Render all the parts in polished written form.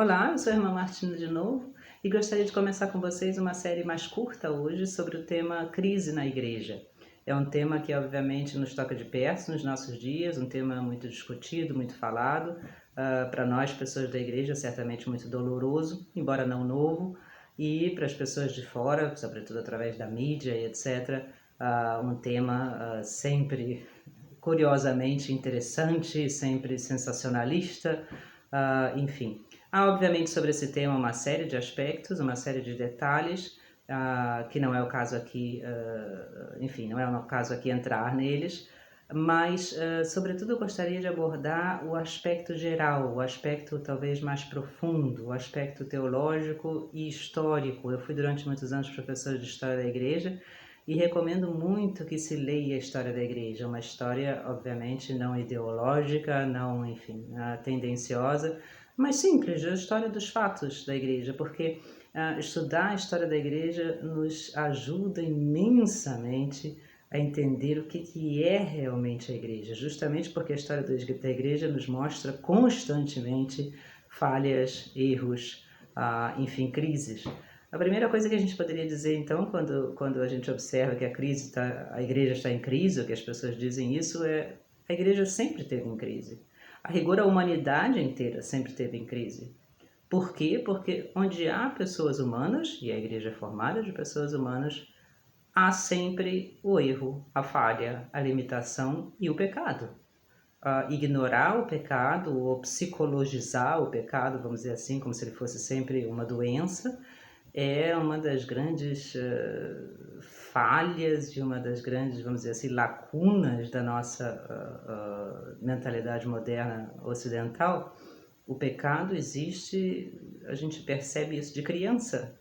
Olá, eu sou a irmã Martina de novo e gostaria de começar com vocês uma série mais curta hoje sobre o tema crise na igreja. É um tema que obviamente nos toca de perto nos nossos dias, um tema muito discutido, muito falado, para nós pessoas da igreja certamente muito doloroso, embora não novo, e para as pessoas de fora, sobretudo através da mídia e etc., um tema sempre curiosamente interessante, sempre sensacionalista, enfim. Há, obviamente, sobre esse tema uma série de aspectos, uma série de detalhes, que não é o caso aqui, enfim, não é o caso aqui entrar neles, mas, sobretudo, eu gostaria de abordar o aspecto geral, o aspecto talvez mais profundo, o aspecto teológico e histórico. Eu fui durante muitos anos professora de História da Igreja e recomendo muito que se leia a história da Igreja, uma história, obviamente, não ideológica, não, enfim, tendenciosa, mas simples, a história dos fatos da igreja, porque estudar a história da igreja nos ajuda imensamente a entender o que é realmente a igreja, justamente porque a história da igreja nos mostra constantemente falhas, erros, enfim, crises. A primeira coisa que a gente poderia dizer, então, quando a gente observa que a igreja está em crise, ou que as pessoas dizem isso, é a igreja sempre esteve em crise. A rigor, a humanidade inteira sempre esteve em crise. Por quê? Porque onde há pessoas humanas, e a igreja é formada de pessoas humanas, há sempre o erro, a falha, a limitação e o pecado. Ignorar o pecado ou psicologizar o pecado, vamos dizer assim, como se ele fosse sempre uma doença, é uma das grandes falhas e uma das grandes, vamos dizer assim, lacunas da nossa mentalidade moderna ocidental. O pecado existe, a gente percebe isso de criança.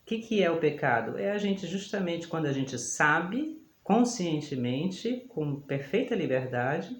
O que é o pecado? É a gente justamente quando a gente sabe, conscientemente, com perfeita liberdade,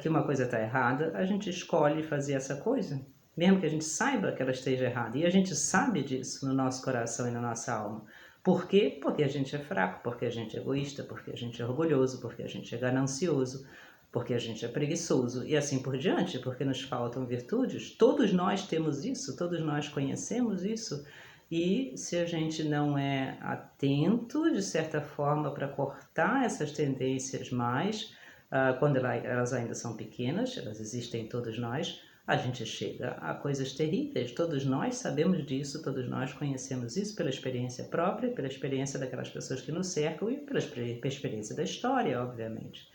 que uma coisa está errada, a gente escolhe fazer essa coisa, mesmo que a gente saiba que ela esteja errada. E a gente sabe disso no nosso coração e na nossa alma. Por quê? Porque a gente é fraco, porque a gente é egoísta, porque a gente é orgulhoso, porque a gente é ganancioso, porque a gente é preguiçoso e assim por diante, porque nos faltam virtudes. Todos nós temos isso, todos nós conhecemos isso. E se a gente não é atento, de certa forma, para cortar essas tendências mais, quando elas ainda são pequenas, elas existem em todos nós, a gente chega a coisas terríveis. Todos nós sabemos disso, todos nós conhecemos isso pela experiência própria, pela experiência daquelas pessoas que nos cercam e pela experiência da história, obviamente.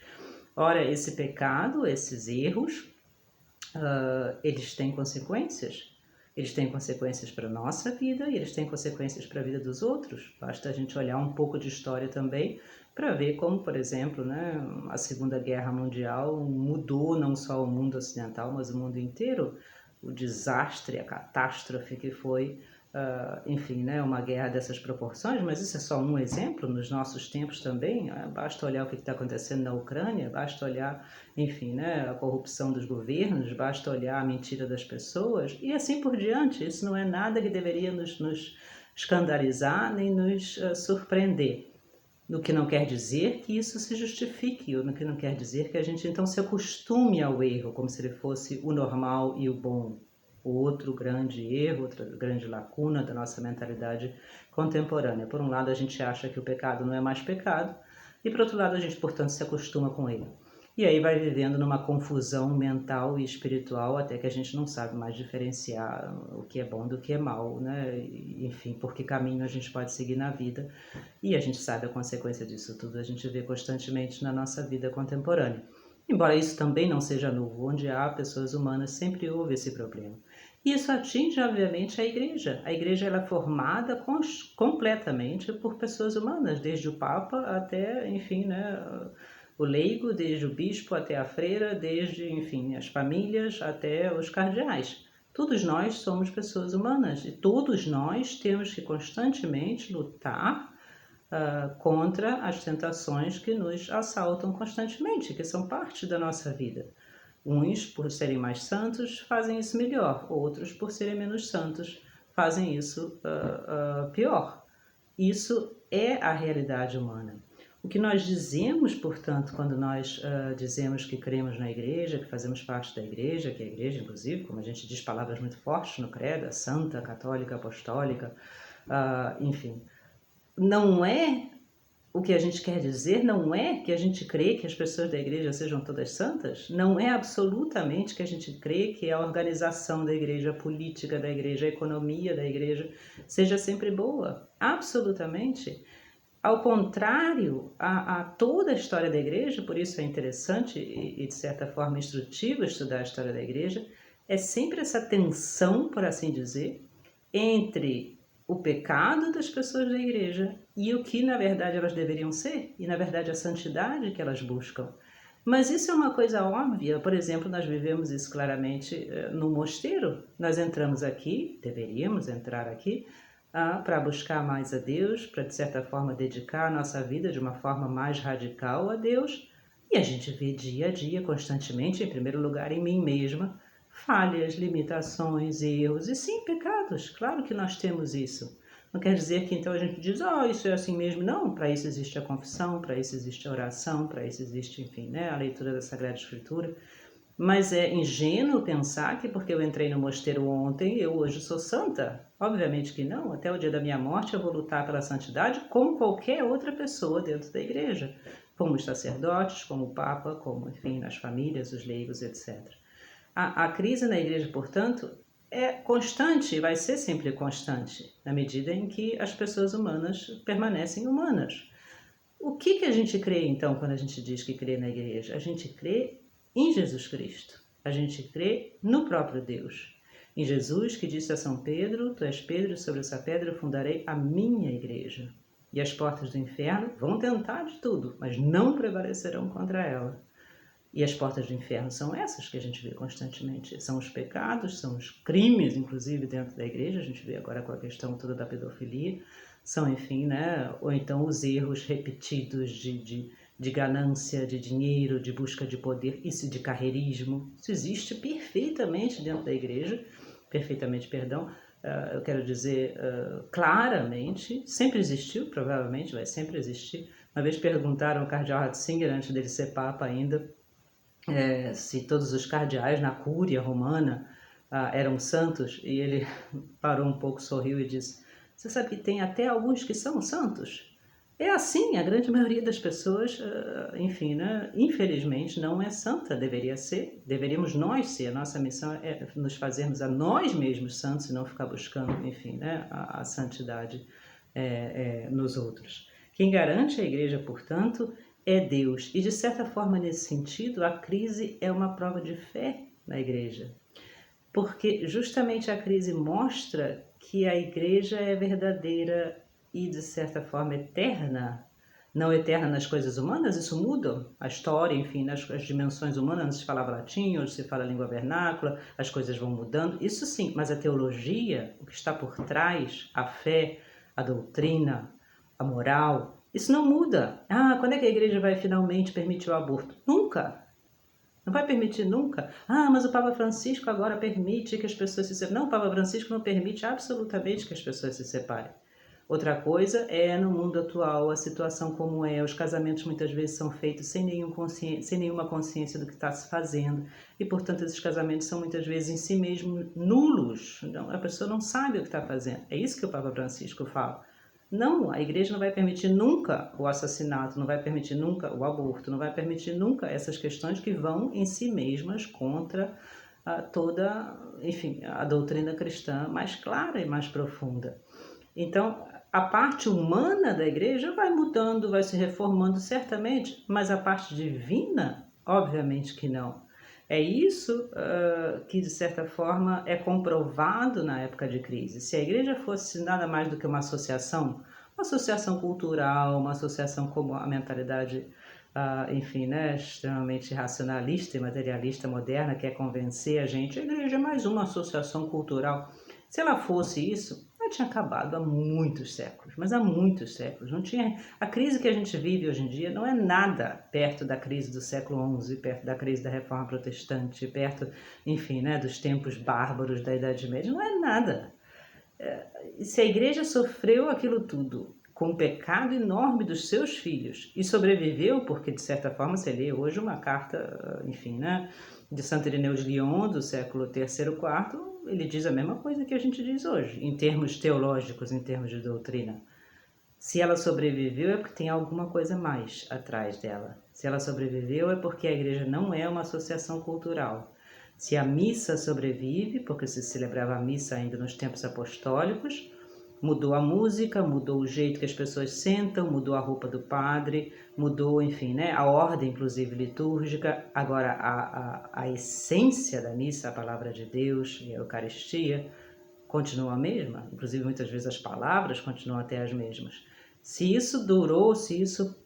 Ora, esse pecado, esses erros, eles têm consequências. Eles têm consequências para a nossa vida e eles têm consequências para a vida dos outros. Basta a gente olhar um pouco de história também para ver como, por exemplo, né, a Segunda Guerra Mundial mudou não só o mundo ocidental, mas o mundo inteiro. O desastre, a catástrofe que foi, enfim, né, uma guerra dessas proporções, mas isso é só um exemplo. Nos nossos tempos também, basta olhar o que está acontecendo na Ucrânia, basta olhar, enfim, né, a corrupção dos governos, basta olhar a mentira das pessoas e assim por diante. Isso não é nada que deveria nos escandalizar nem nos surpreender. No que não quer dizer que isso se justifique, ou no que não quer dizer que a gente então se acostume ao erro, como se ele fosse o normal e o bom. O outro grande erro, outra grande lacuna da nossa mentalidade contemporânea. Por um lado, a gente acha que o pecado não é mais pecado, e por outro lado, a gente, portanto, se acostuma com ele. E aí vai vivendo numa confusão mental e espiritual até que a gente não sabe mais diferenciar o que é bom do que é mal, né? Enfim, por que caminho a gente pode seguir na vida. E a gente sabe a consequência disso tudo, a gente vê constantemente na nossa vida contemporânea. Embora isso também não seja novo, onde há pessoas humanas sempre houve esse problema. E isso atinge, obviamente, a igreja. A igreja ela é formada completamente por pessoas humanas, desde o Papa até, enfim, né, o leigo, desde o bispo até a freira, desde, enfim, as famílias até os cardeais. Todos nós somos pessoas humanas e todos nós temos que constantemente lutar contra as tentações que nos assaltam constantemente, que são parte da nossa vida. Uns, por serem mais santos, fazem isso melhor, outros, por serem menos santos, fazem isso pior. Isso é a realidade humana. O que nós dizemos, portanto, quando nós dizemos que cremos na igreja, que fazemos parte da igreja, que a igreja, inclusive, como a gente diz palavras muito fortes no credo, santa, católica, apostólica, enfim, não é o que a gente quer dizer, não é que a gente crê que as pessoas da igreja sejam todas santas, não é absolutamente que a gente crê que a organização da igreja, a política da igreja, a economia da igreja seja sempre boa, absolutamente. Ao contrário, a toda a história da igreja, por isso é interessante e de certa forma instrutivo estudar a história da igreja, é sempre essa tensão, por assim dizer, entre o pecado das pessoas da igreja e o que na verdade elas deveriam ser, e na verdade a santidade que elas buscam. Mas isso é uma coisa óbvia, por exemplo, nós vivemos isso claramente no mosteiro. Nós entramos aqui, deveríamos entrar aqui, para buscar mais a Deus, para de certa forma dedicar a nossa vida de uma forma mais radical a Deus, e a gente vê dia a dia, constantemente, em primeiro lugar em mim mesma, falhas, limitações, erros e sim, pecados. Claro que nós temos isso. Não quer dizer que então a gente diz, isso é assim mesmo. Não, para isso existe a confissão, para isso existe a oração, para isso existe, enfim, né, a leitura da Sagrada Escritura. Mas é ingênuo pensar que porque eu entrei no mosteiro ontem, eu hoje sou santa. Obviamente que não. Até o dia da minha morte eu vou lutar pela santidade como qualquer outra pessoa dentro da igreja. Como os sacerdotes, como o Papa, como, enfim, nas famílias, os leigos, etc. A crise na igreja, portanto, é constante e vai ser sempre constante, na medida em que as pessoas humanas permanecem humanas. O que a gente crê, então, quando a gente diz que crê na igreja? A gente crê em Jesus Cristo. A gente crê no próprio Deus. Em Jesus, que disse a São Pedro, tu és Pedro, e sobre essa pedra eu fundarei a minha igreja. E as portas do inferno vão tentar de tudo, mas não prevalecerão contra ela. E as portas do inferno são essas que a gente vê constantemente. São os pecados, são os crimes, inclusive, dentro da igreja. A gente vê agora com a questão toda da pedofilia. São, enfim, né? Ou então os erros repetidos de ganância, de dinheiro, de busca de poder, isso de carreirismo. Isso existe perfeitamente dentro da igreja, perfeitamente, perdão. Eu quero dizer claramente, sempre existiu, provavelmente vai sempre existir. Uma vez perguntaram ao cardeal Ratzinger, antes dele ser papa ainda, se todos os cardeais na cúria romana eram santos, e ele parou um pouco, sorriu e disse, você sabe que tem até alguns que são santos? É assim, a grande maioria das pessoas, enfim, né, infelizmente não é santa, deveria ser, deveríamos nós ser, a nossa missão é nos fazermos a nós mesmos santos e não ficar buscando, enfim, né, a santidade nos outros. Quem garante a igreja, portanto, é Deus. E de certa forma, nesse sentido, a crise é uma prova de fé na igreja. Porque justamente a crise mostra que a igreja é verdadeira e de certa forma eterna. Não eterna nas coisas humanas, isso muda. A história, enfim, nas dimensões humanas, antes se falava latim, hoje se fala língua vernácula, as coisas vão mudando. Isso sim, mas a teologia, o que está por trás, a fé, a doutrina, a moral, isso não muda. Quando é que a igreja vai finalmente permitir o aborto? Nunca. Não vai permitir nunca. Mas o Papa Francisco agora permite que as pessoas se separem. Não, o Papa Francisco não permite absolutamente que as pessoas se separem. Outra coisa é, no mundo atual, a situação como é. Os casamentos muitas vezes são feitos sem nenhuma consciência do que está se fazendo. E, portanto, esses casamentos são muitas vezes em si mesmos nulos. Não, a pessoa não sabe o que está fazendo. É isso que o Papa Francisco fala. Não, a igreja não vai permitir nunca o assassinato, não vai permitir nunca o aborto, não vai permitir nunca essas questões que vão em si mesmas contra toda, enfim, a doutrina cristã mais clara e mais profunda. Então, a parte humana da igreja vai mudando, vai se reformando certamente, mas a parte divina, obviamente que não. É isso que, de certa forma, é comprovado na época de crise. Se a igreja fosse nada mais do que uma associação cultural, uma associação como a mentalidade, enfim, né, extremamente racionalista e materialista moderna, quer convencer a gente, a igreja é mais uma associação cultural. Se ela fosse isso, ela tinha acabado há muitos séculos, mas há muitos séculos. Não tinha. A crise que a gente vive hoje em dia não é nada perto da crise do século XI, perto da crise da Reforma Protestante, perto, enfim, né, dos tempos bárbaros da Idade Média. Não é nada. Se a igreja sofreu aquilo tudo com o pecado enorme dos seus filhos e sobreviveu, porque de certa forma você lê hoje uma carta, enfim, né, de Santo Irineu de Lyon, do século III, IV, ele diz a mesma coisa que a gente diz hoje, em termos teológicos, em termos de doutrina. Se ela sobreviveu é porque tem alguma coisa mais atrás dela. Se ela sobreviveu é porque a igreja não é uma associação cultural. Se a missa sobrevive, porque se celebrava a missa ainda nos tempos apostólicos, mudou a música, mudou o jeito que as pessoas sentam, mudou a roupa do padre, mudou, enfim, né, a ordem, inclusive, litúrgica. Agora, a essência da missa, a palavra de Deus e a Eucaristia, continua a mesma. Inclusive, muitas vezes as palavras continuam até as mesmas. Se isso durou, se isso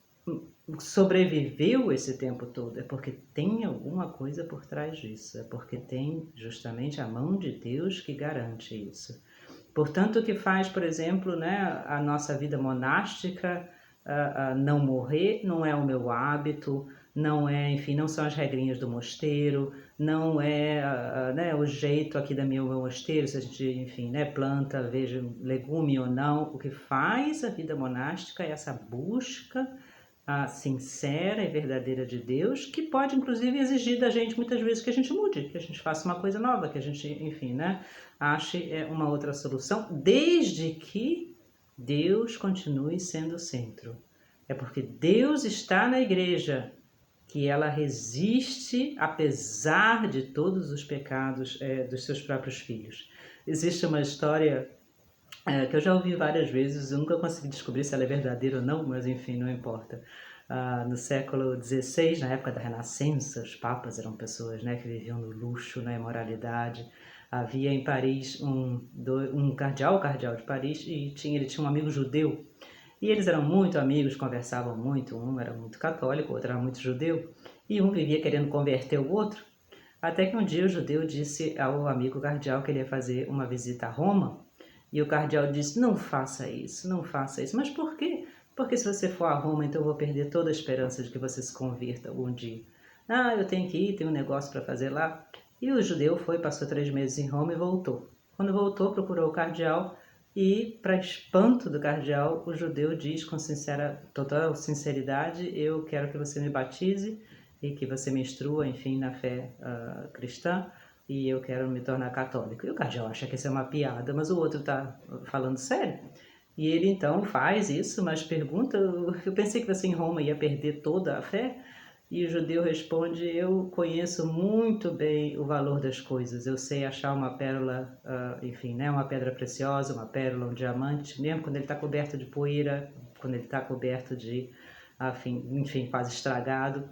sobreviveu esse tempo todo, é porque tem alguma coisa por trás disso, é porque tem justamente a mão de Deus que garante isso. Portanto, o que faz, por exemplo, né, a nossa vida monástica não morrer, não é o meu hábito, não é, enfim, não são as regrinhas do mosteiro, não é né, o jeito aqui da minha mosteiro, se a gente, enfim, né, planta, veja, legume ou não. O que faz a vida monástica é essa busca sincera e verdadeira de Deus, que pode inclusive exigir da gente muitas vezes que a gente mude, que a gente faça uma coisa nova, que a gente, enfim, né, ache uma outra solução, desde que Deus continue sendo o centro. É porque Deus está na igreja que ela resiste apesar de todos os pecados dos seus próprios filhos. Existe uma história que eu já ouvi várias vezes, eu nunca consegui descobrir se ela é verdadeira ou não, mas enfim, não importa. No século XVI, na época da Renascença, os papas eram pessoas, né, que viviam no luxo, na imoralidade. Havia em Paris um cardeal, o cardeal de Paris, e ele tinha um amigo judeu. E eles eram muito amigos, conversavam muito, um era muito católico, o outro era muito judeu, e um vivia querendo converter o outro, até que um dia o judeu disse ao amigo cardeal que ele ia fazer uma visita a Roma, e o cardeal disse, não faça isso, não faça isso. Mas por quê? Porque se você for a Roma, então eu vou perder toda a esperança de que você se converta algum dia. Ah, eu tenho que ir, tenho um negócio para fazer lá. E o judeu foi, passou 3 meses em Roma e voltou. Quando voltou, procurou o cardeal e, para espanto do cardeal, o judeu diz com total sinceridade, eu quero que você me batize e que você me instrua, enfim, na fé cristã, e eu quero me tornar católico. E o cardeal acha que isso é uma piada, mas o outro está falando sério. E ele então faz isso, mas pergunta, eu pensei que você em Roma ia perder toda a fé? E o judeu responde, eu conheço muito bem o valor das coisas, eu sei achar uma pérola, enfim, né, uma pedra preciosa, uma pérola, um diamante, mesmo quando ele está coberto de poeira, quando ele está coberto de, enfim, quase estragado.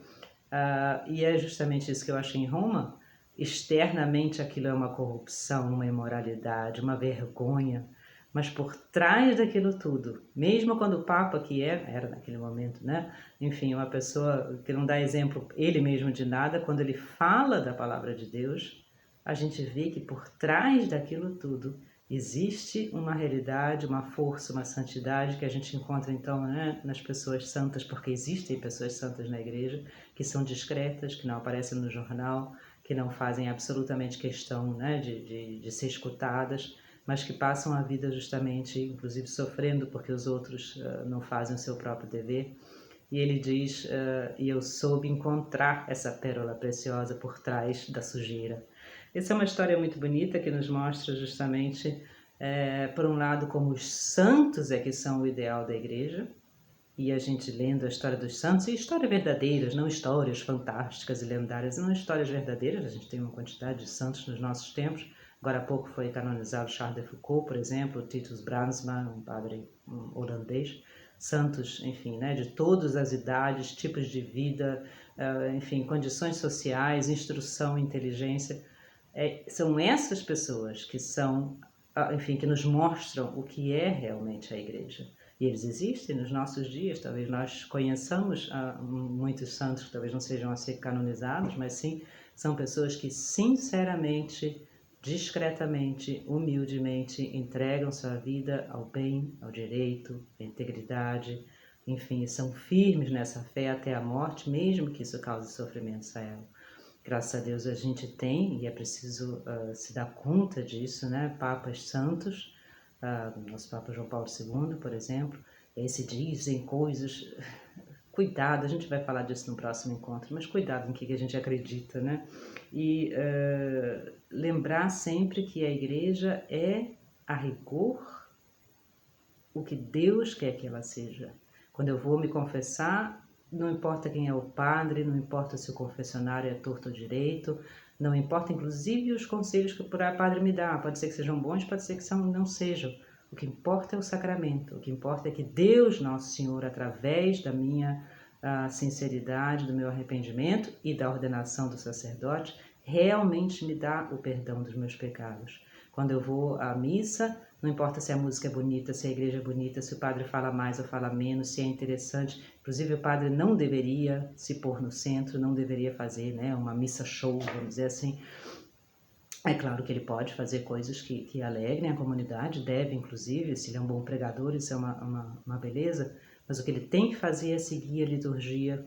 E é justamente isso que eu acho em Roma. Externamente aquilo é uma corrupção, uma imoralidade, uma vergonha, mas por trás daquilo tudo, mesmo quando o Papa, que era naquele momento, né, enfim, uma pessoa que não dá exemplo ele mesmo de nada, quando ele fala da palavra de Deus, a gente vê que por trás daquilo tudo existe uma realidade, uma força, uma santidade que a gente encontra então, né, nas pessoas santas, porque existem pessoas santas na igreja, que são discretas, que não aparecem no jornal, que não fazem absolutamente questão, né, de ser escutadas, mas que passam a vida justamente, inclusive sofrendo porque os outros não fazem o seu próprio dever. E ele diz, e eu soube encontrar essa pérola preciosa por trás da sujeira. Essa é uma história muito bonita que nos mostra justamente, por um lado, como os santos é que são o ideal da igreja, e a gente lendo a história dos santos, e histórias verdadeiras, não histórias fantásticas e lendárias, não histórias verdadeiras, a gente tem uma quantidade de santos nos nossos tempos. Agora há pouco foi canonizado Charles de Foucault, por exemplo, Titus Brandsma, um padre holandês, santos, enfim, né, de todas as idades, tipos de vida, enfim, condições sociais, instrução, inteligência. São essas pessoas que são, enfim, que nos mostram o que é realmente a igreja. E eles existem nos nossos dias, talvez nós conheçamos muitos santos que talvez não sejam a ser canonizados, mas sim, são pessoas que sinceramente, discretamente, humildemente entregam sua vida ao bem, ao direito, à integridade, enfim, são firmes nessa fé até a morte, mesmo que isso cause sofrimento a ela. Graças a Deus a gente tem, e é preciso se dar conta disso, né? Papas santos, nosso Papa João Paulo II, por exemplo, se dizem coisas. Cuidado, a gente vai falar disso no próximo encontro, mas cuidado em que a gente acredita, né? E lembrar sempre que a igreja é, a rigor, o que Deus quer que ela seja. Quando eu vou me confessar, não importa quem é o padre, não importa se o confessionário é torto ou direito, não importa inclusive os conselhos que o padre me dá, pode ser que sejam bons, pode ser que não sejam. O que importa é o sacramento, o que importa é que Deus, Nosso Senhor, através da minha sinceridade, do meu arrependimento e da ordenação do sacerdote, realmente me dá o perdão dos meus pecados. Quando eu vou à missa, não importa se a música é bonita, se a igreja é bonita, se o padre fala mais ou fala menos, se é interessante. Inclusive o padre não deveria se pôr no centro, não deveria fazer, né, uma missa show, vamos dizer assim. É claro que ele pode fazer coisas que alegrem a comunidade, deve inclusive, se ele é um bom pregador, isso é uma beleza, mas o que ele tem que fazer é seguir a liturgia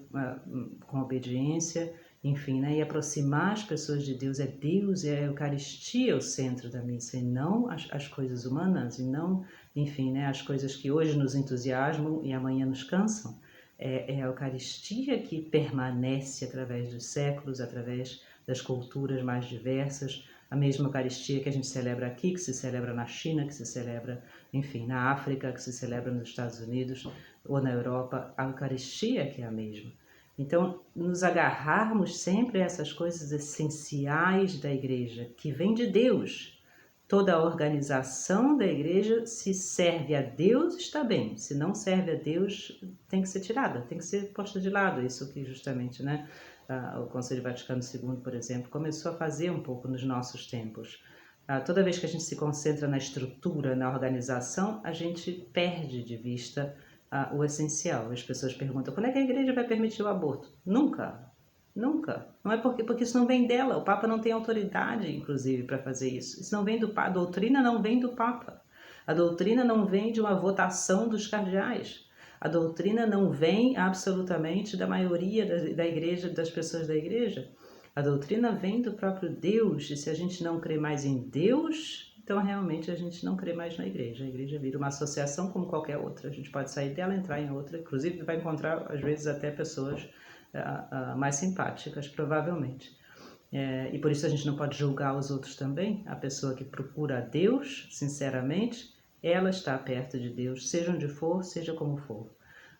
com obediência, enfim, né, e aproximar as pessoas de Deus. É Deus, é a Eucaristia o centro da missa, e não as coisas humanas, e não, enfim, né, as coisas que hoje nos entusiasmam e amanhã nos cansam. É a Eucaristia que permanece através dos séculos, através das culturas mais diversas, a mesma Eucaristia que a gente celebra aqui, que se celebra na China, que se celebra, enfim, na África, que se celebra nos Estados Unidos ou na Europa, a Eucaristia que é a mesma. Então, nos agarrarmos sempre a essas coisas essenciais da igreja, que vem de Deus. Toda a organização da igreja, se serve a Deus, está bem. Se não serve a Deus, tem que ser tirada, tem que ser posta de lado. Isso que justamente, né, o Conselho Vaticano II, por exemplo, começou a fazer um pouco nos nossos tempos. Toda vez que a gente se concentra na estrutura, na organização, a gente perde de vista o essencial. As pessoas perguntam, quando é que a igreja vai permitir o aborto? Nunca. Nunca. Não é porque isso não vem dela. O Papa não tem autoridade, inclusive, para fazer isso. Isso não vem do Papa. A doutrina não vem do Papa. A doutrina não vem de uma votação dos cardeais. A doutrina não vem absolutamente da maioria da igreja, das pessoas da igreja. A doutrina vem do próprio Deus. E se a gente não crê mais em Deus, então realmente a gente não crê mais na igreja. A igreja vira uma associação como qualquer outra. A gente pode sair dela, entrar em outra. Inclusive vai encontrar, às vezes, até pessoas mais simpáticas, provavelmente. E por isso a gente não pode julgar os outros também. A pessoa que procura a Deus, sinceramente, ela está perto de Deus, seja onde for, seja como for.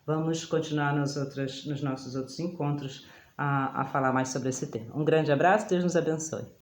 Vamos continuar nos nossos outros encontros a falar mais sobre esse tema. Um grande abraço, Deus nos abençoe.